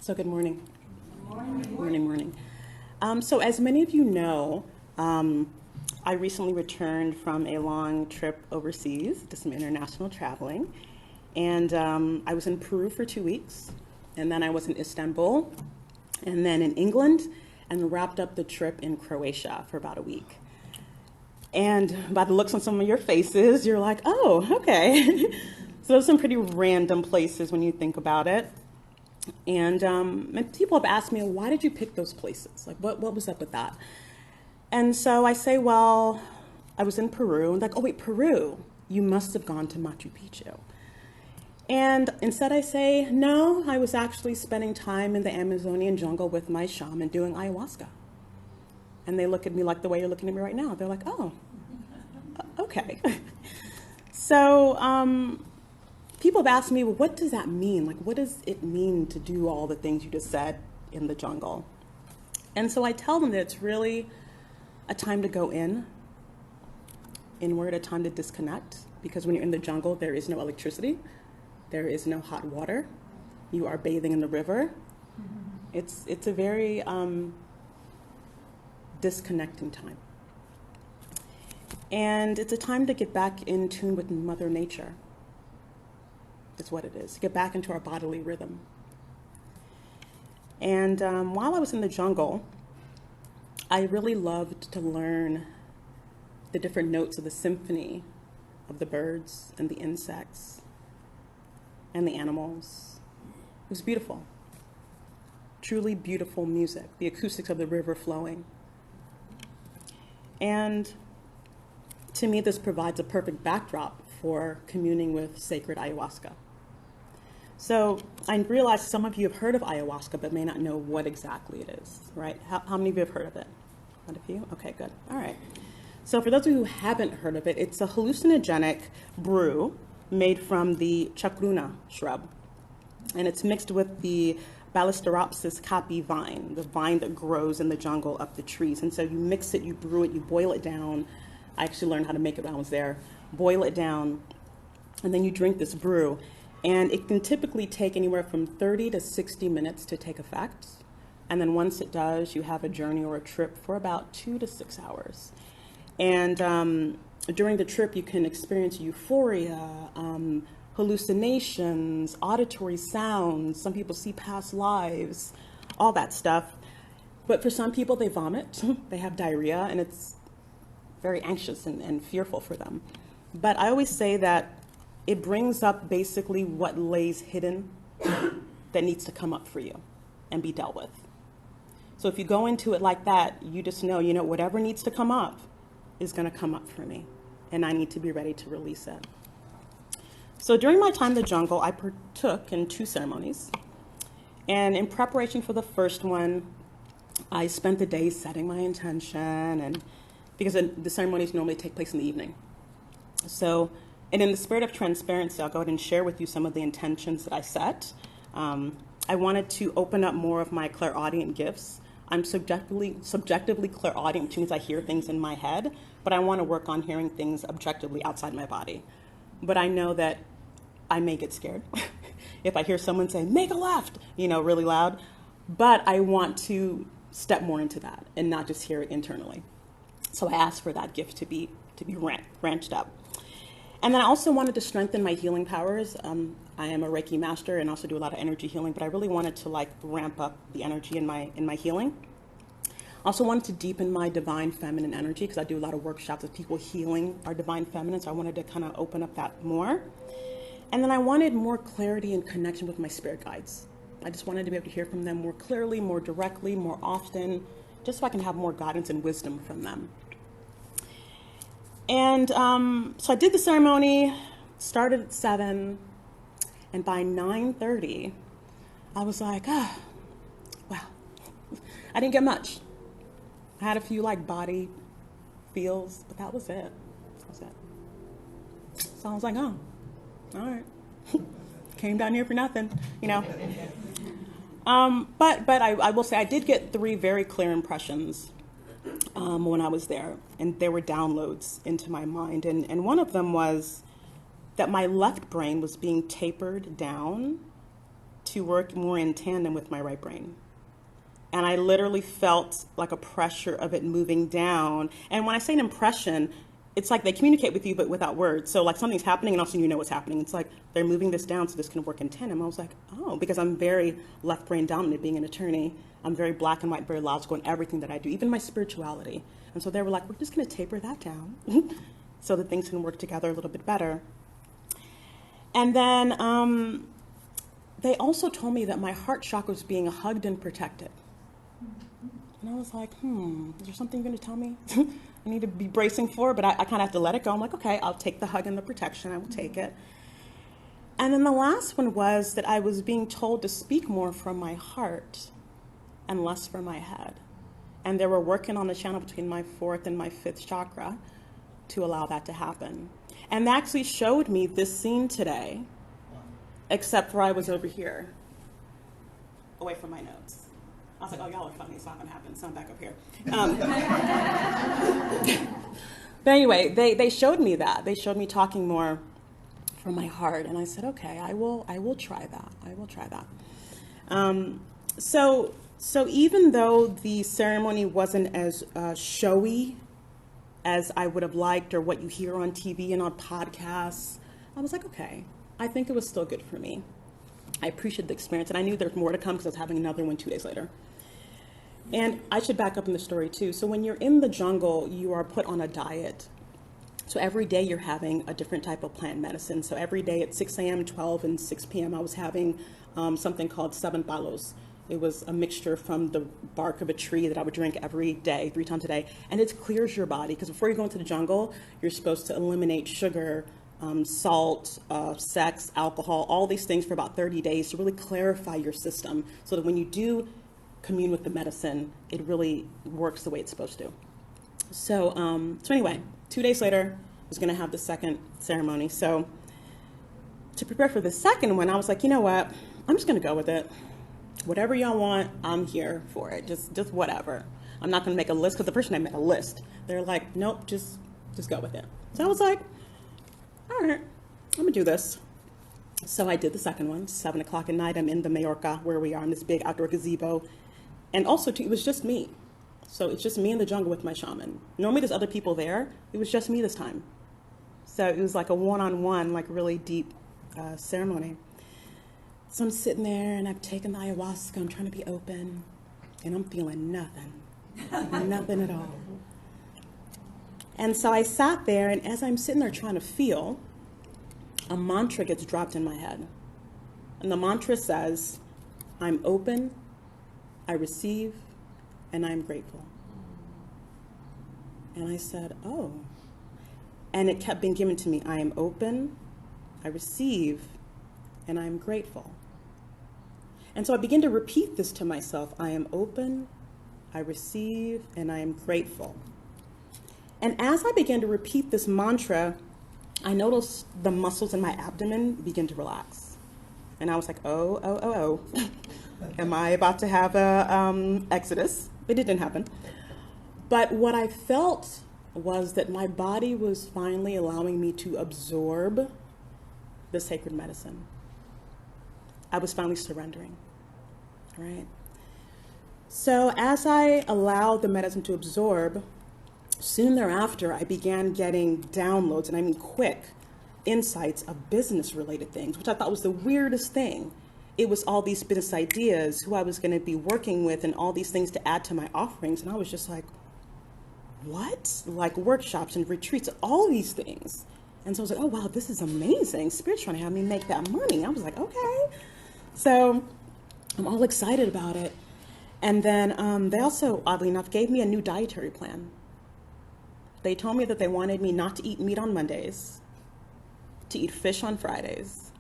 So good morning. Morning. So as many of you know, I recently returned from a long trip overseas, did some international traveling, and I was in Peru for 2 weeks, and then I was in Istanbul, and then in England, and wrapped up the trip in Croatia for about a week. And by the looks on some of your faces, you're like, oh, okay. So those are some pretty random places when you think about it. And people have asked me, why did you pick those places? Like, what was up with that? And so I say, well, I was in Peru. And like, oh, wait, Peru, you must have gone to Machu Picchu. And instead I say, no, I was actually spending time in the Amazonian jungle with my shaman doing ayahuasca. And they look at me like the way you're looking at me right now. They're like, oh, okay. So people have asked me, well, what does that mean? Like, what does it mean to do all the things you just said in the jungle? And so I tell them that it's really a time to go inward, a time to disconnect, because when you're in the jungle, there is no electricity, there is no hot water, you are bathing in the river. It's a very disconnecting time. And it's a time to get back in tune with Mother Nature. That's what it is, to get back into our bodily rhythm. And while I was in the jungle, I really loved to learn the different notes of the symphony of the birds and the insects and the animals. It was beautiful, truly beautiful music, the acoustics of the river flowing. And to me, this provides a perfect backdrop for communing with sacred ayahuasca. So I realize some of you have heard of ayahuasca, but may not know what exactly it is, right? How many of you have heard of it? Quite a few? Okay, good. All right. So for those of you who haven't heard of it, it's a hallucinogenic brew made from the chacruna shrub. And it's mixed with the Ballesteropsis caapi vine, the vine that grows in the jungle up the trees. And so you mix it, you brew it, you boil it down. I actually learned how to make it when I was there. Boil it down, and then you drink this brew. And it can typically take anywhere from 30 to 60 minutes to take effect. And then once it does, you have a journey or a trip for about 2 to 6 hours. And during the trip, you can experience euphoria, hallucinations, auditory sounds. Some people see past lives, all that stuff. But for some people, they vomit, they have diarrhea, and it's very anxious and fearful for them. But I always say that it brings up basically what lays hidden that needs to come up for you and be dealt with. So if you go into it like that, you just know, whatever needs to come up is going to come up for me, and I need to be ready to release it. So during my time in the jungle, I partook in 2 ceremonies. And in preparation for the first one, I spent the day setting my intention, and because the ceremonies normally take place in the evening. So, and in the spirit of transparency, I'll go ahead and share with you some of the intentions that I set. I wanted to open up more of my clairaudient gifts. I'm subjectively clairaudient, which means I hear things in my head, but I want to work on hearing things objectively outside my body. But I know that I may get scared if I hear someone say, make a left, really loud. But I want to step more into that and not just hear it internally. So I asked for that gift to be ranched up. And then I also wanted to strengthen my healing powers. I am a Reiki master and also do a lot of energy healing, but I really wanted to ramp up the energy in my healing. I also wanted to deepen my divine feminine energy because I do a lot of workshops with people healing our divine feminine, so I wanted to kind of open up that more. And then I wanted more clarity and connection with my spirit guides. I just wanted to be able to hear from them more clearly, more directly, more often, just so I can have more guidance and wisdom from them. And so I did the ceremony, started at 7, and by 9:30, I was like, wow. I didn't get much. I had a few body feels, but that was it. So I was like, oh, all right. Came down here for nothing, But I will say I did get 3 very clear impressions when I was there, and there were downloads into my mind. And one of them was that my left brain was being tapered down to work more in tandem with my right brain. And I literally felt like a pressure of it moving down. And when I say an impression, it's like they communicate with you, but without words. So like something's happening and all of a sudden you know what's happening. It's like they're moving this down so this can work in tandem. I was like, oh, because I'm very left brain dominant being an attorney. I'm very black and white, very logical in everything that I do, even my spirituality. And so they were like, we're just going to taper that down so that things can work together a little bit better. And then they also told me that my heart chakra was being hugged and protected. And I was like, is there something you're going to tell me I need to be bracing for? But I kind of have to let it go. I'm like, okay, I'll take the hug and the protection. I will take it. And then the last one was that I was being told to speak more from my heart and less from my head. And they were working on the channel between my fourth and my fifth chakra to allow that to happen. And they actually showed me this scene today, except for I was over here, away from my notes. I was like, oh, y'all are funny. It's not going to happen. So I'm back up here. But anyway, they showed me that. They showed me talking more from my heart. And I said, okay, I will try that. I will try that. So even though the ceremony wasn't as showy as I would have liked or what you hear on TV and on podcasts, I was like, okay, I think it was still good for me. I appreciated the experience, and I knew there was more to come because I was having another one 2 days later. And I should back up in the story too. So when you're in the jungle, you are put on a diet. So every day you're having a different type of plant medicine. So every day at 6 a.m., 12, and 6 p.m., I was having something called 7 palos. It was a mixture from the bark of a tree that I would drink every day, 3 times a day. And it clears your body because before you go into the jungle, you're supposed to eliminate sugar, salt, sex, alcohol, all these things for about 30 days to really clarify your system so that when you do commune with the medicine, it really works the way it's supposed to. So anyway, 2 days later, I was going to have the second ceremony. So to prepare for the second one, I was like, you know what? I'm just going to go with it. Whatever y'all want, I'm here for it. Just whatever. I'm not going to make a list because the person I made a list. They're like, nope, just go with it. So I was like, all right, I'm going to do this. So I did the second one, 7 o'clock at night. I'm in the Majorca where we are in this big outdoor gazebo. And also, it was just me. So it's just me in the jungle with my shaman. Normally there's other people there. It was just me this time. So it was like a one-on-one, like really deep ceremony. So I'm sitting there and I've taken the ayahuasca. I'm trying to be open and I'm feeling nothing, nothing at all. And so I sat there, and as I'm sitting there trying to feel, a mantra gets dropped in my head. And the mantra says, I'm open, I receive, and I'm grateful. And I said, oh. And it kept being given to me. I am open, I receive, and I'm grateful. And so I began to repeat this to myself. I am open, I receive, and I am grateful. And as I began to repeat this mantra, I noticed the muscles in my abdomen begin to relax. And I was like, oh. Am I about to have a exodus? It didn't happen. But what I felt was that my body was finally allowing me to absorb the sacred medicine. I was finally surrendering, right? So as I allowed the medicine to absorb, soon thereafter, I began getting downloads, and I mean quick, insights of business-related things, which I thought was the weirdest thing. It was all these business ideas, who I was going to be working with, and all these things to add to my offerings. And I was just like, what? Like workshops and retreats, all these things. And so I was like, oh, wow, this is amazing. Spirit's trying to have me make that money. I was like, okay. So I'm all excited about it. And then they also, oddly enough, gave me a new dietary plan. They told me that they wanted me not to eat meat on Mondays, to eat fish on Fridays,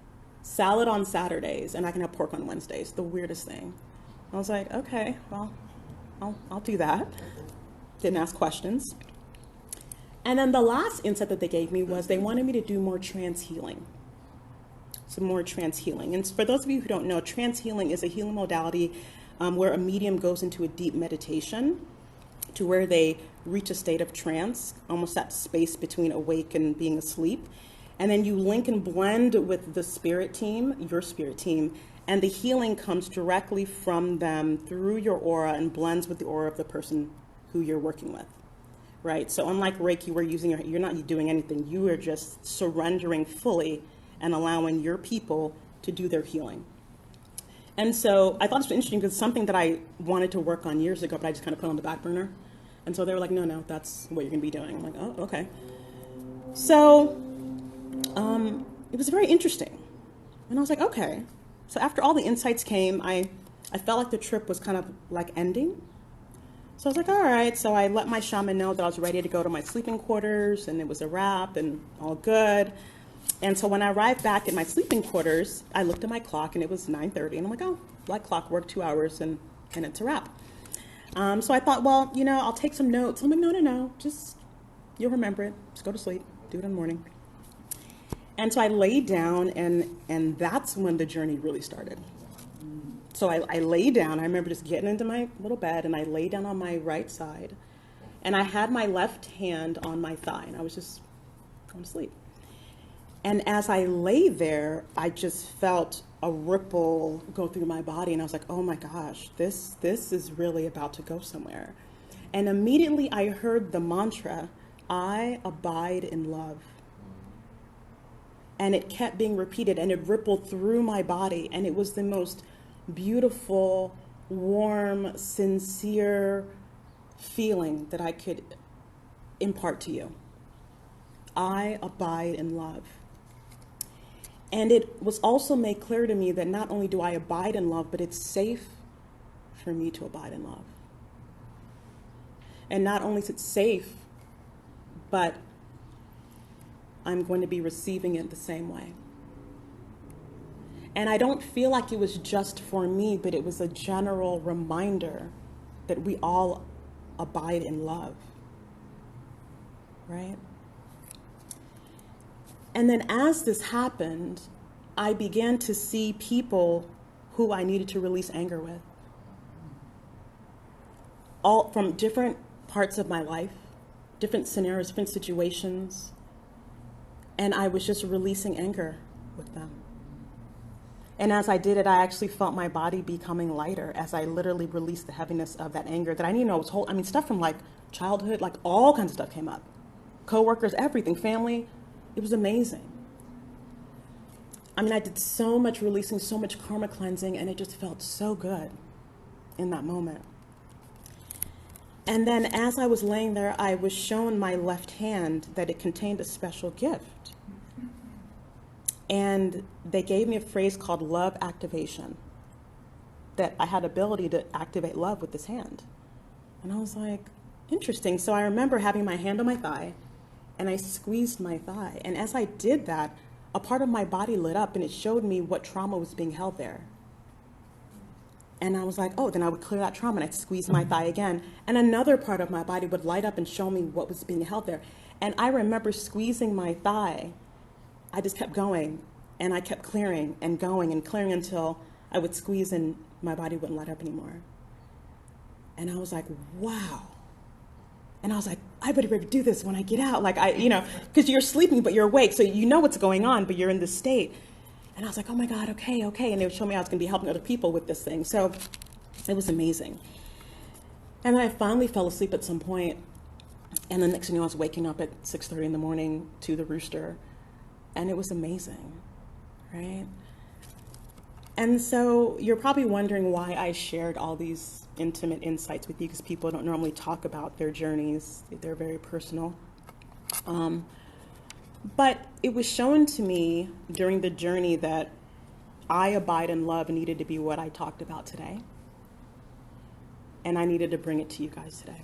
salad on Saturdays, and I can have pork on Wednesdays. The weirdest thing. I was like, okay, well, I'll do that. Didn't ask questions. And then the last insight that they gave me was they wanted me to do more trance healing. Some more trance healing. And for those of you who don't know, trance healing is a healing modality where a medium goes into a deep meditation to where they reach a state of trance, almost that space between awake and being asleep. And then you link and blend with the spirit team, your spirit team, And the healing comes directly from them through your aura and blends with the aura of the person who you're working with, right? So unlike Reiki, where you're not doing anything, you are just surrendering fully and allowing your people to do their healing. And so I thought this was interesting because it's something that I wanted to work on years ago, but I just kind of put on the back burner. And so they were like, no, that's what you're going to be doing. I'm like, oh, okay. So it was very interesting. And I was like, okay. So after all the insights came, I felt like the trip was kind of like ending. So I was like, all right. So I let my shaman know that I was ready to go to my sleeping quarters and it was a wrap and all good. And so when I arrived back at my sleeping quarters, I looked at my clock and it was 9:30. And I'm like, oh, like clockwork, 2 hours and it's a wrap. So I thought, well, I'll take some notes. I'm like, no, just, you'll remember it. Just go to sleep, do it in the morning. And so I laid down and that's when the journey really started. So I lay down. I remember just getting into my little bed and I lay down on my right side and I had my left hand on my thigh and I was just going to sleep. And as I lay there, I just felt a ripple go through my body and I was like, oh my gosh, this is really about to go somewhere. And immediately I heard the mantra, I abide in love. And it kept being repeated and it rippled through my body. And it was the most beautiful, warm, sincere feeling that I could impart to you. I abide in love. And it was also made clear to me that not only do I abide in love, but it's safe for me to abide in love. And not only is it safe, but I'm going to be receiving it the same way. And I don't feel like it was just for me, but it was a general reminder that we all abide in love, right? And then as this happened, I began to see people who I needed to release anger with, all from different parts of my life, different scenarios, different situations. And I was just releasing anger with them. And as I did it, I actually felt my body becoming lighter as I literally released the heaviness of that anger that I didn't know was stuff from like childhood, like all kinds of stuff came up. Coworkers, everything, family. It was amazing. I did so much releasing, so much karma cleansing, and it just felt so good in that moment. And then as I was laying there, I was shown my left hand that it contained a special gift. And they gave me a phrase called love activation, that I had ability to activate love with this hand. And I was like, interesting. So I remember having my hand on my thigh, and I squeezed my thigh. And as I did that, a part of my body lit up, and it showed me what trauma was being held there. And I was like, oh, then I would clear that trauma, and I'd squeeze my thigh again. And another part of my body would light up and show me what was being held there. And I remember squeezing my thigh. I just kept going, and I kept clearing and going and clearing until I would squeeze and my body wouldn't light up anymore. And I was like, wow. And I was like, I better do this when I get out. Because you're sleeping, but you're awake. So you know what's going on, but you're in this state. And I was like, oh my God, okay. And they would show me I was going to be helping other people with this thing. So it was amazing. And then I finally fell asleep at some point. And the next thing you know, I was waking up at 6:30 in the morning to the rooster. And it was amazing, right? And so you're probably wondering why I shared all these intimate insights with you, because people don't normally talk about their journeys. They're very personal. But it was shown to me during the journey that I abide in love needed to be what I talked about today. And I needed to bring it to you guys today.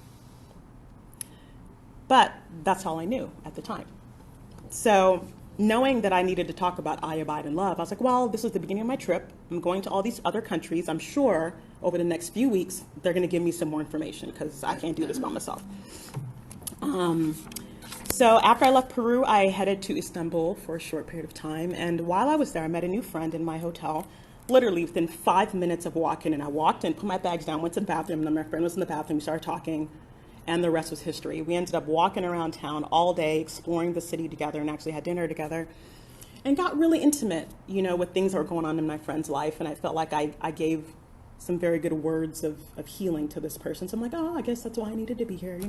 But that's all I knew at the time. So knowing that I needed to talk about I abide in love, I was like, well, this is the beginning of my trip. I'm going to all these other countries. I'm sure over the next few weeks, they're going to give me some more information because I can't do this by myself. So after I left Peru, I headed to Istanbul for a short period of time. And while I was there, I met a new friend in my hotel, literally within 5 minutes of walking. And I walked in, put my bags down, went to the bathroom, and then my friend was in the bathroom. We started talking, and the rest was history. We ended up walking around town all day, exploring the city together, and actually had dinner together. and got really intimate, with things that were going on in my friend's life. And I felt like I gave some very good words of healing to this person. So I'm like, oh, I guess that's why I needed to be here,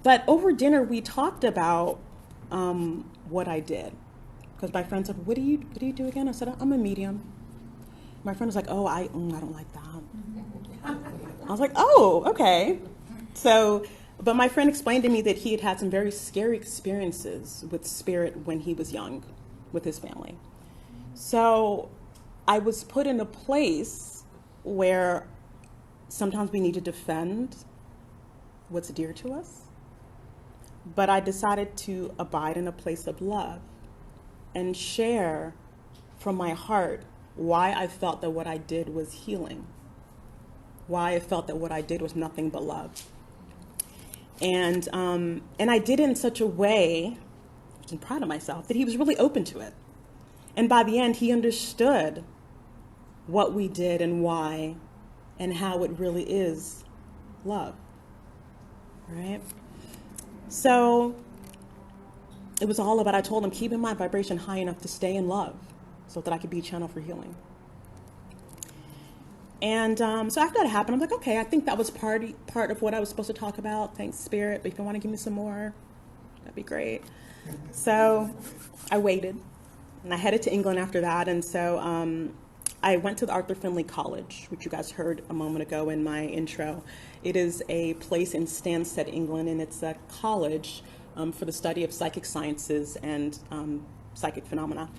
But over dinner, we talked about what I did. Because my friend said, what do you do again? I said, I'm a medium. My friend was like, oh, I don't like that. I was like, oh, okay. So, but my friend explained to me that he had had some very scary experiences with spirit when he was young with his family. So I was put in a place where sometimes we need to defend what's dear to us. But I decided to abide in a place of love and share from my heart why I felt that what I did was healing, why I felt that what I did was nothing but love. And I did it in such a way, I'm proud of myself, that he was really open to it. And by the end, he understood what we did and why and how it really is love, right? So it was all about, I told him, keeping my vibration high enough to stay in love so that I could be a channel for healing. And so after that happened, I'm like, okay, I think that was part of what I was supposed to talk about. Thanks, Spirit. But if you want to give me some more, that'd be great. So I waited, and I headed to England after that. And so I went to the Arthur Findlay College, which you guys heard a moment ago in my intro. It is a place in Stansted, England, and it's a college for the study of psychic sciences and psychic phenomena.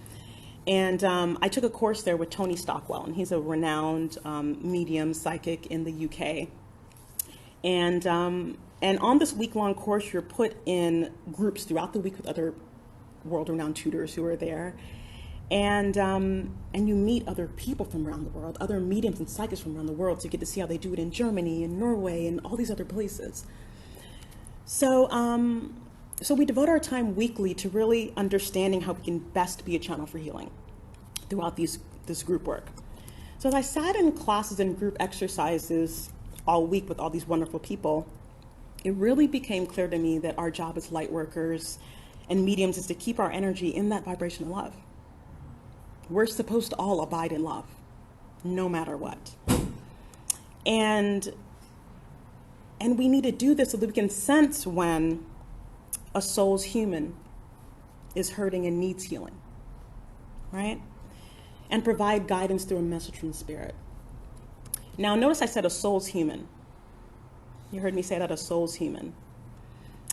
And I took a course there with Tony Stockwell, and he's a renowned medium psychic in the UK. And on this week-long course, you're put in groups throughout the week with other world-renowned tutors who are there. And you meet other people from around the world, other mediums and psychics from around the world, so you get to see how they do it in Germany and Norway and all these other places. So we devote our time weekly to really understanding how we can best be a channel for healing throughout this group work. So as I sat in classes and group exercises all week with all these wonderful people, it really became clear to me that our job as light workers and mediums is to keep our energy in that vibration of love. We're supposed to all abide in love, no matter what. And we need to do this so that we can sense when a soul's human is hurting and needs healing, right? And provide guidance through a message from Spirit. Now, notice I said a soul's human. You heard me say that, a soul's human.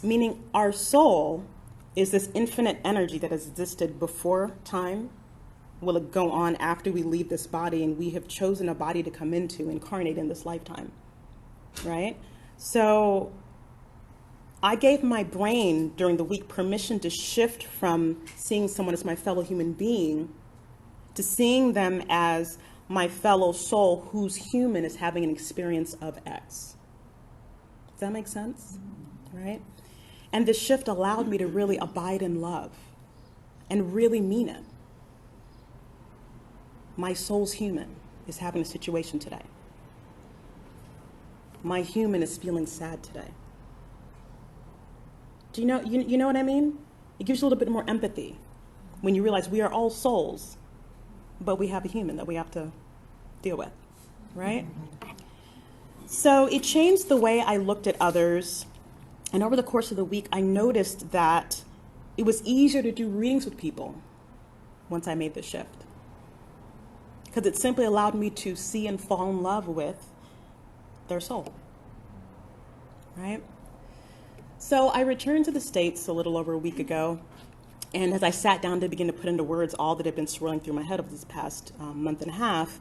Meaning our soul is this infinite energy that has existed before time. Will it go on after we leave this body and we have chosen a body to come into, incarnate in this lifetime, right? So I gave my brain during the week permission to shift from seeing someone as my fellow human being to seeing them as my fellow soul whose human is having an experience of X. Does that make sense? Right? And this shift allowed me to really abide in love and really mean it. My soul's human is having a situation today. My human is feeling sad today. Do you know what I mean? It gives you a little bit more empathy when you realize we are all souls, but we have a human that we have to deal with, right? So it changed the way I looked at others. And over the course of the week, I noticed that it was easier to do readings with people once I made the shift. Because it simply allowed me to see and fall in love with their soul, right? So I returned to the States a little over a week ago, and as I sat down to begin to put into words all that had been swirling through my head over this past month and a half,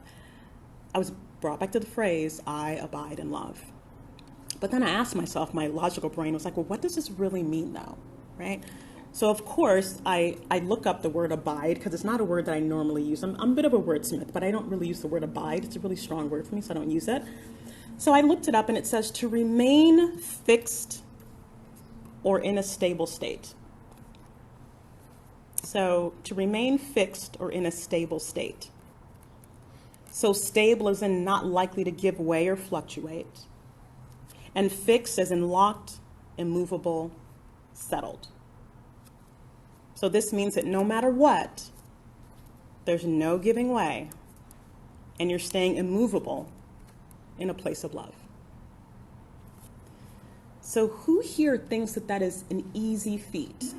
I was brought back to the phrase, I abide in love. But then I asked myself, my logical brain was like, well, what does this really mean though, right? So of course, I look up the word abide, because it's not a word that I normally use. I'm a bit of a wordsmith, but I don't really use the word abide. It's a really strong word for me, so I don't use it. So I looked it up, and it says to remain fixed or in a stable state. So to remain fixed or in a stable state. So stable as in not likely to give way or fluctuate. And fixed as in locked, immovable, settled. So this means that no matter what, there's no giving way, and you're staying immovable in a place of love. So who here thinks that that is an easy feat?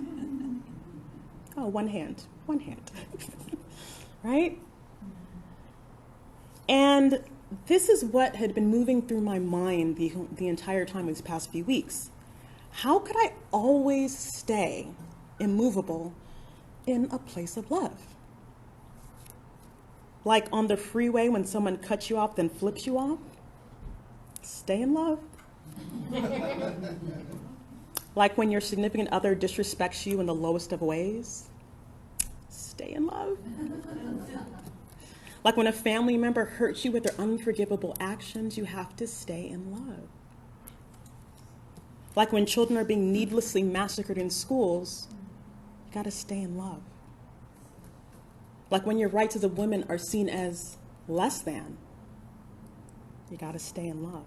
Oh, one hand, right? And this is what had been moving through my mind the entire time these past few weeks. How could I always stay immovable in a place of love? Like on the freeway when someone cuts you off, then flips you off? Stay in love. Like when your significant other disrespects you in the lowest of ways? Stay in love. Like when a family member hurts you with their unforgivable actions, you have to stay in love. Like when children are being needlessly massacred in schools, you gotta stay in love. Like when your rights as a woman are seen as less than, you gotta stay in love.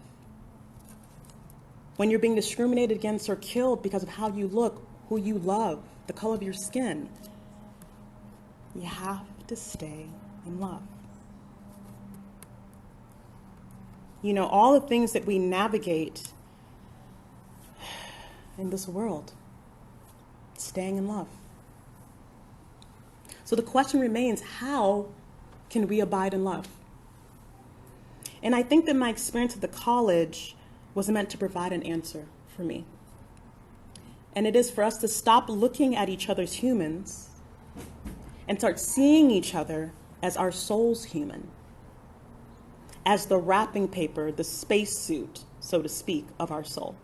When you're being discriminated against or killed because of how you look, who you love, the color of your skin, you have to stay in love. You know, all the things that we navigate in this world, staying in love. So the question remains, how can we abide in love? And I think that my experience at the college was meant to provide an answer for me. And it is for us to stop looking at each other as humans and start seeing each other as our soul's human, as the wrapping paper, the spacesuit, so to speak, of our soul.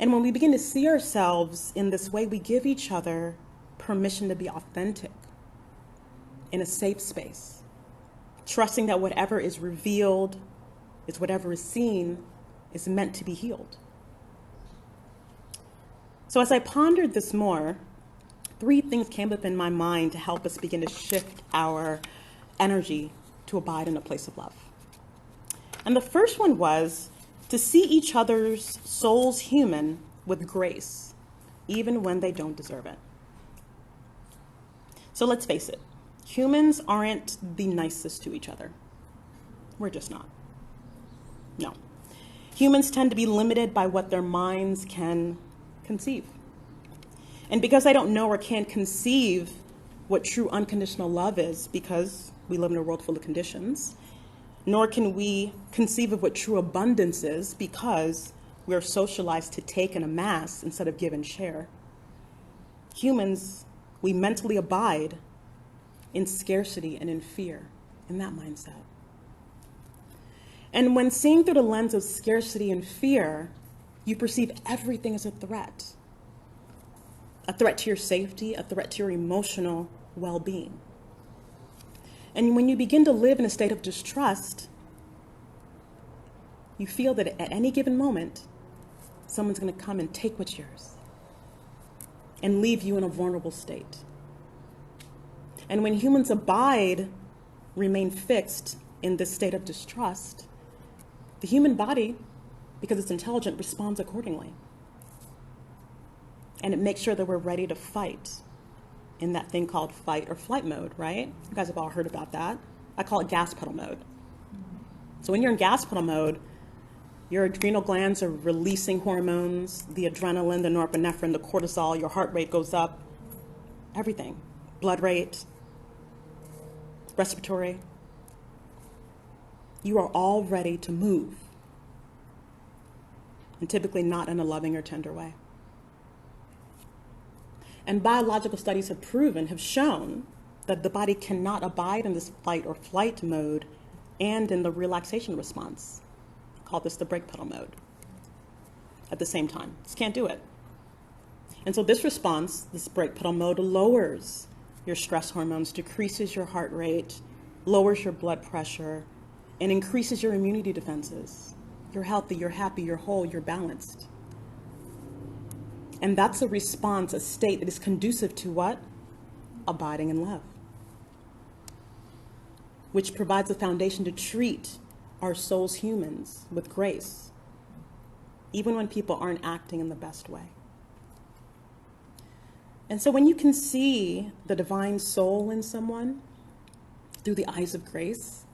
And when we begin to see ourselves in this way, we give each other permission to be authentic in a safe space, trusting that whatever is revealed is whatever is seen is meant to be healed. So as I pondered this more, 3 things came up in my mind to help us begin to shift our energy to abide in a place of love. And the first one was to see each other's souls human with grace, even when they don't deserve it. So let's face it, humans aren't the nicest to each other. We're just not. No. Humans tend to be limited by what their minds can conceive. And because I don't know or can't conceive what true unconditional love is, because we live in a world full of conditions, nor can we conceive of what true abundance is, because we are socialized to take and amass instead of give and share. Humans, we mentally abide in scarcity and in fear, in that mindset. And when seeing through the lens of scarcity and fear, you perceive everything as a threat to your safety, a threat to your emotional well-being. And when you begin to live in a state of distrust, you feel that at any given moment, someone's going to come and take what's yours and leave you in a vulnerable state. And when humans remain fixed in this state of distrust, the human body, because it's intelligent, responds accordingly. And it makes sure that we're ready to fight in that thing called fight or flight mode, right? You guys have all heard about that. I call it gas pedal mode. So when you're in gas pedal mode, your adrenal glands are releasing hormones, the adrenaline, the norepinephrine, the cortisol, your heart rate goes up, everything. Blood rate, respiratory. You are all ready to move, and typically not in a loving or tender way. And biological studies have shown that the body cannot abide in this fight or flight mode and in the relaxation response. I call this the brake pedal mode at the same time. Just can't do it. And so this response, this brake pedal mode, lowers your stress hormones, decreases your heart rate, lowers your blood pressure, and increases your immunity defenses. You're healthy, you're happy, you're whole, you're balanced. And that's a response, a state that is conducive to what? Abiding in love, which provides a foundation to treat our souls humans with grace, even when people aren't acting in the best way. And so when you can see the divine soul in someone through the eyes of grace,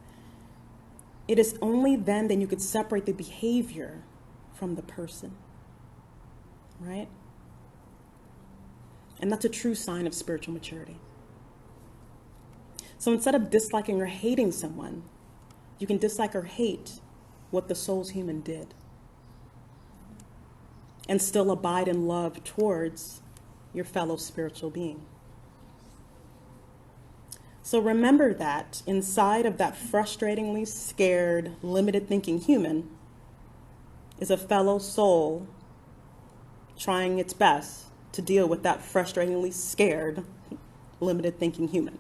it is only then that you could separate the behavior from the person, right? And that's a true sign of spiritual maturity. So instead of disliking or hating someone, you can dislike or hate what the soul's human did and still abide in love towards your fellow spiritual being. So remember that inside of that frustratingly scared, limited thinking human is a fellow soul trying its best to deal with that frustratingly scared, limited thinking human.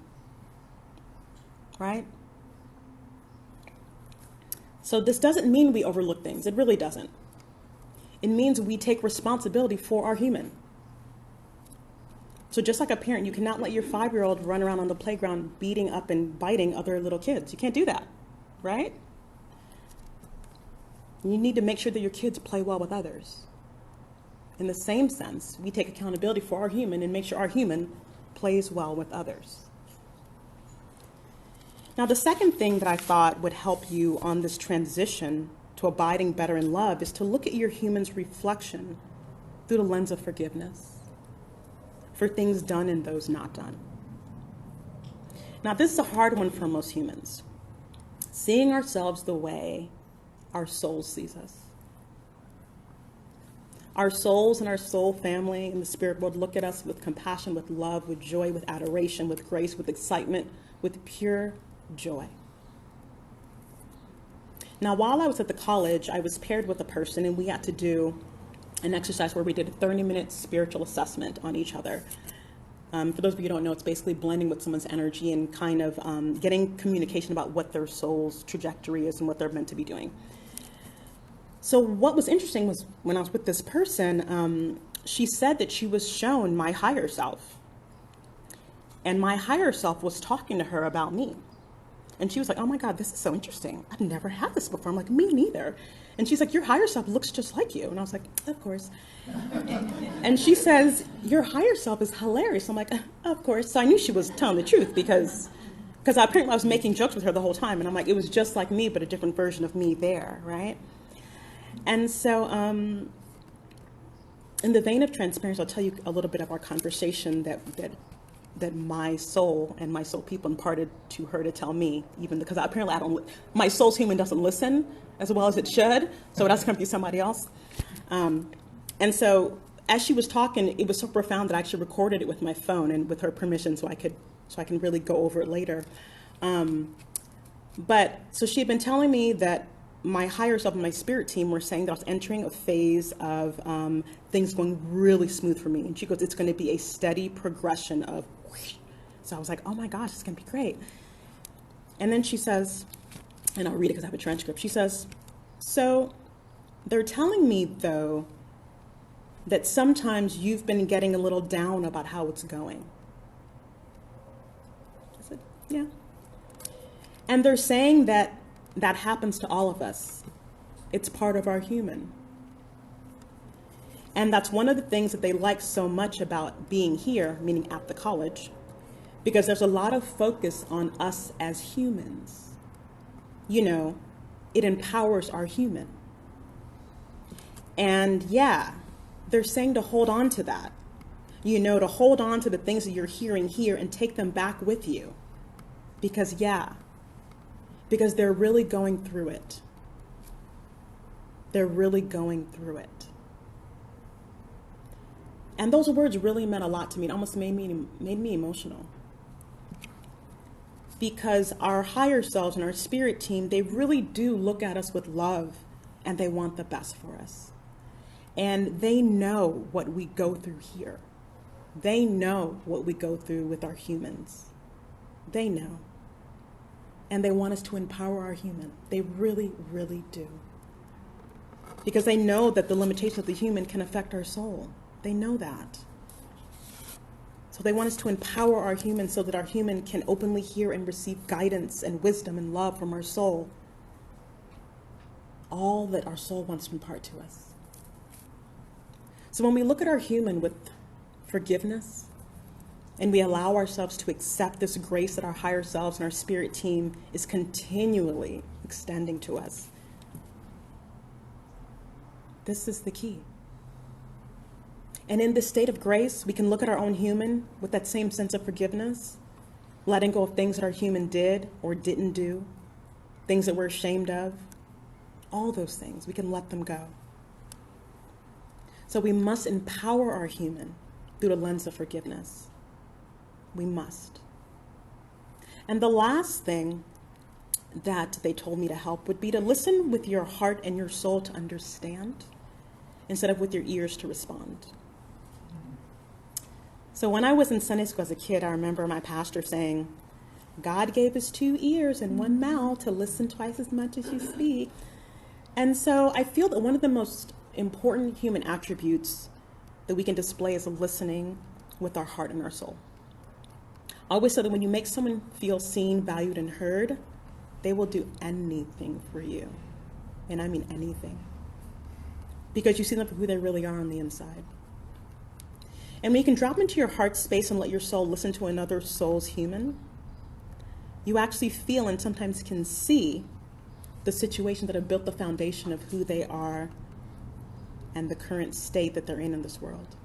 Right? So this doesn't mean we overlook things. It really doesn't. It means we take responsibility for our human. So just like a parent, you cannot let your 5-year-old run around on the playground beating up and biting other little kids. You can't do that, right? You need to make sure that your kids play well with others. In the same sense, we take accountability for our human and make sure our human plays well with others. Now, the second thing that I thought would help you on this transition to abiding better in love is to look at your human's reflection through the lens of forgiveness for things done and those not done. Now, this is a hard one for most humans. Seeing ourselves the way our soul sees us. Our souls and our soul family in the spirit world look at us with compassion, with love, with joy, with adoration, with grace, with excitement, with pure joy. Now, while I was at the college, I was paired with a person and we had to do an exercise where we did a 30-minute spiritual assessment on each other. For those of you who don't know, it's basically blending with someone's energy and kind of getting communication about what their soul's trajectory is and what they're meant to be doing. So what was interesting was when I was with this person, she said that she was shown my higher self. And my higher self was talking to her about me. And she was like, oh my God, this is so interesting. I've never had this before. I'm like, me neither. And she's like, your higher self looks just like you. And I was like, of course. And she says, your higher self is hilarious. I'm like, of course. So I knew she was telling the truth because apparently I was making jokes with her the whole time. And I'm like, it was just like me, but a different version of me there, right? And so in the vein of transparency, I'll tell you a little bit of our conversation that my soul and my soul people imparted to her to tell me, even because apparently my soul's human doesn't listen as well as it should, so it has to come through somebody else. And so as she was talking, it was so profound that I actually recorded it with my phone and with her permission so I can really go over it later. But so she had been telling me that my higher self and my spirit team were saying that I was entering a phase of things going really smooth for me. And she goes, it's going to be a steady progression of whoosh. So I was like, oh my gosh, it's going to be great. And then she says, and I'll read it because I have a transcript. She says, so they're telling me, though, that sometimes you've been getting a little down about how it's going. I said, yeah. And they're saying that happens to all of us. It's part of our human. And that's one of the things that they like so much about being here, meaning at the college, because there's a lot of focus on us as humans. You know, it empowers our human. And yeah, they're saying to hold on to that, you know, to hold on to the things that you're hearing here and take them back with you. Because they're really going through it. They're really going through it. And those words really meant a lot to me. It almost made me emotional. Because our higher selves and our spirit team, they really do look at us with love and they want the best for us. And they know what we go through here. They know what we go through with our humans. They know. And they want us to empower our human. They really, really do. Because they know that the limitations of the human can affect our soul. They know that. So they want us to empower our human so that our human can openly hear and receive guidance and wisdom and love from our soul. All that our soul wants to impart to us. So when we look at our human with forgiveness, and we allow ourselves to accept this grace that our higher selves and our spirit team is continually extending to us, this is the key. And in this state of grace, we can look at our own human with that same sense of forgiveness, letting go of things that our human did or didn't do, things that we're ashamed of, all those things, we can let them go. So we must empower our human through the lens of forgiveness. We must. And the last thing that they told me to help would be to listen with your heart and your soul to understand instead of with your ears to respond. So when I was in Sunday school as a kid, I remember my pastor saying, God gave us 2 ears and 1 mouth to listen twice as much as you speak. And so I feel that one of the most important human attributes that we can display is listening with our heart and our soul. I always say that when you make someone feel seen, valued, and heard, they will do anything for you. And I mean anything. Because you see them for who they really are on the inside. And when you can drop into your heart space and let your soul listen to another soul's human, you actually feel and sometimes can see the situations that have built the foundation of who they are and the current state that they're in this world.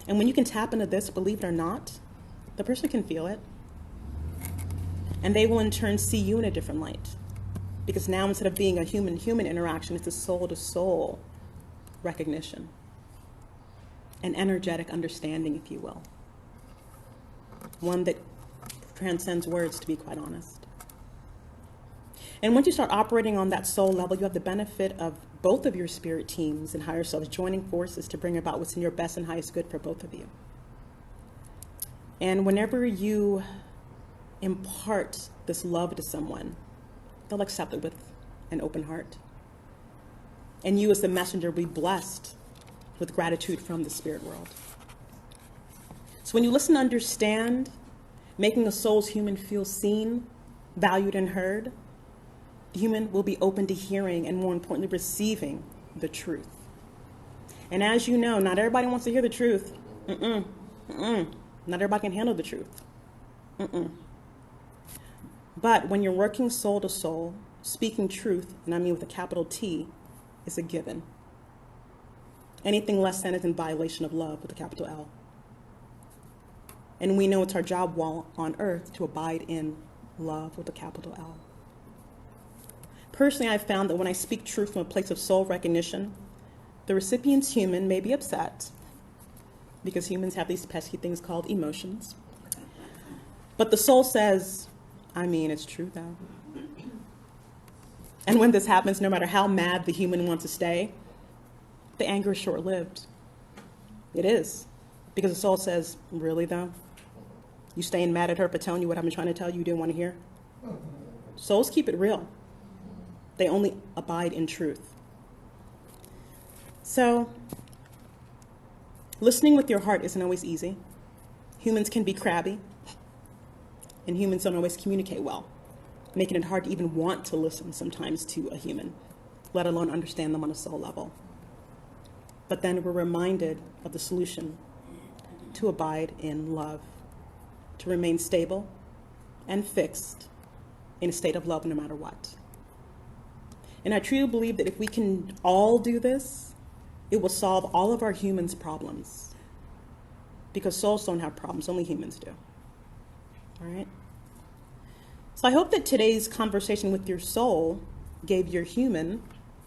And when you can tap into this, believe it or not, the person can feel it. And they will in turn see you in a different light. Because now instead of being a human-human interaction, it's a soul-to-soul recognition. An energetic understanding, if you will. One that transcends words, to be quite honest. And once you start operating on that soul level, you have the benefit of both of your spirit teams and higher selves joining forces to bring about what's in your best and highest good for both of you. And whenever you impart this love to someone, they'll accept it with an open heart. And you as the messenger will be blessed with gratitude from the spirit world. So when you listen to understand, making a soul's human feel seen, valued, and heard, the human will be open to hearing and, more importantly, receiving the truth. And as you know, not everybody wants to hear the truth. Not everybody can handle the truth. But when you're working soul to soul, speaking truth, and I mean with a capital T, is a given. Anything less than is in violation of love with a capital L. And we know it's our job while on earth to abide in love with a capital L. Personally, I've found that when I speak truth from a place of soul recognition, the recipient's human may be upset, because humans have these pesky things called emotions. But the soul says, I mean, it's true though. And when this happens, no matter how mad the human wants to stay, the anger is short-lived. It is. Because the soul says, really though? You staying mad at her for telling you what I've been trying to tell you you didn't want to hear? Souls keep it real. They only abide in truth. So, listening with your heart isn't always easy. Humans can be crabby, and humans don't always communicate well, making it hard to even want to listen sometimes to a human, let alone understand them on a soul level. But then we're reminded of the solution: to abide in love, to remain stable and fixed in a state of love no matter what. And I truly believe that if we can all do this, it will solve all of our humans' problems. Because souls don't have problems, only humans do. All right? So I hope that today's conversation with your soul gave your human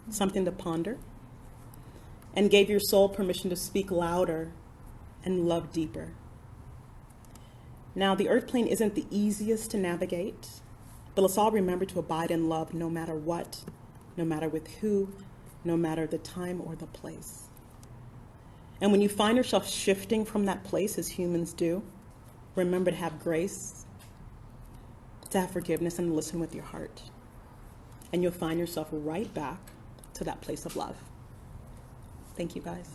something to ponder and gave your soul permission to speak louder and love deeper. Now, the earth plane isn't the easiest to navigate, but let's all remember to abide in love no matter what, no matter with who, no matter the time or the place. And when you find yourself shifting from that place, as humans do, remember to have grace, to have forgiveness, and listen with your heart. And you'll find yourself right back to that place of love. Thank you, guys.